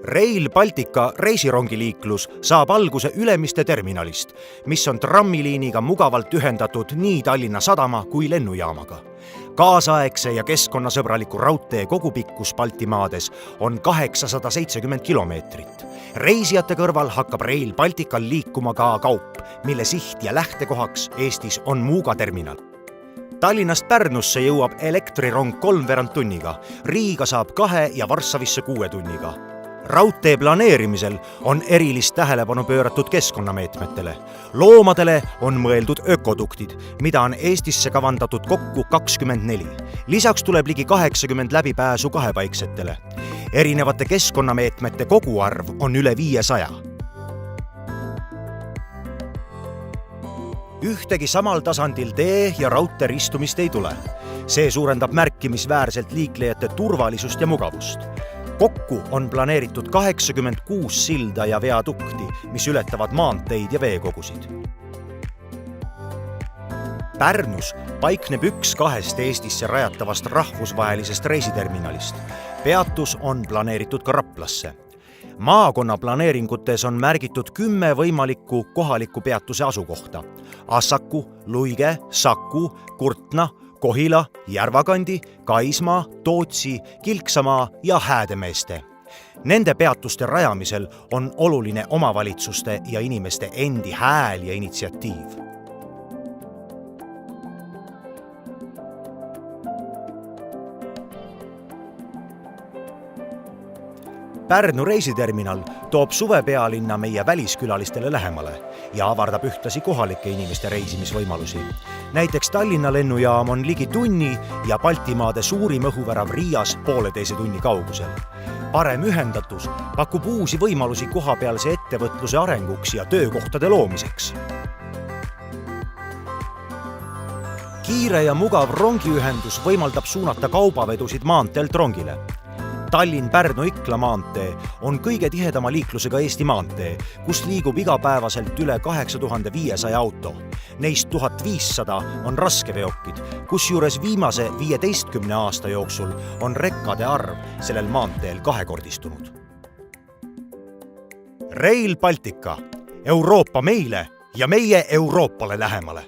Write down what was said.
Rail Baltica reisirongiliiklus saab alguse Ülemiste terminalist, mis on trammiliiniga mugavalt ühendatud nii Tallinna Sadama kui lennujaamaga. Kaasaegse ja keskkonnasõbraliku raudtee kogupikkus Baltimaades on 870 kilomeetrit. Reisijate kõrval hakkab Rail Baltical liikuma ka kaup, mille siht ja lähtekohaks Eestis on Muuga terminal. Tallinnast Pärnusse jõuab elektrirong 3/4 tunniga, Riiga saab 2 ja Varssavisse 6 tunniga. Raudtee planeerimisel on erilist tähelepanu pööratud keskkonnameetmetele. Loomadele on mõeldud ökoduktid, mida on Eestisse kavandatud kokku 24. Lisaks tuleb ligi 80 läbipääsu kahepaiksetele. Erinevate keskkonnameetmete koguarv on üle 500. Ühtegi samal tasandil tee ja raudtee ristumist ei tule. See suurendab märkimisväärselt liiklejate turvalisust ja mugavust. Kokku on planeeritud 86 silda ja viadukti, mis ületavad maanteid ja veekogusid. Pärnus paikneb üks 2 Eestisse rajatavast rahvusvahelisest reisiterminalist. Peatus on planeeritud ka Raplasse. Maakonna planeeringutes on märgitud 10 võimalikku kohaliku peatuse asukohta: Assaku, Luige, Saku, Kurtna, Kohila, Järvakandi, Kaismaa, Tootsi, Kilksamaa ja Häädemeeste. Nende peatuste rajamisel on oluline omavalitsuste ja inimeste endi hääl ja initsiatiiv. Pärnu reisiterminal toob suvepealinna meie väliskülalistele lähemale ja avardab ühtlasi kohalike inimeste reisimisvõimalusi. Näiteks Tallinna lennujaam on ligi tunni ja Baltimaade suurim õhuvärav Riias 1,5 tunni kaugusel. Parem ühendatus pakub uusi võimalusi kohapealse ettevõtluse arenguks ja töökohtade loomiseks. Kiire ja mugav rongiühendus võimaldab suunata kaubavedusid maanteelt rongile. Tallinn-Pärnu-Ikla maantee on kõige tihedama liiklusega Eesti maantee, kus liigub igapäevaselt üle 8500 auto. Neist 1500 on raskeveokid, kusjuures viimase 15 aasta jooksul on rekkade arv sellel maanteel kahekordistunud. Rail Baltica, Euroopa meile ja meie Euroopale lähemale.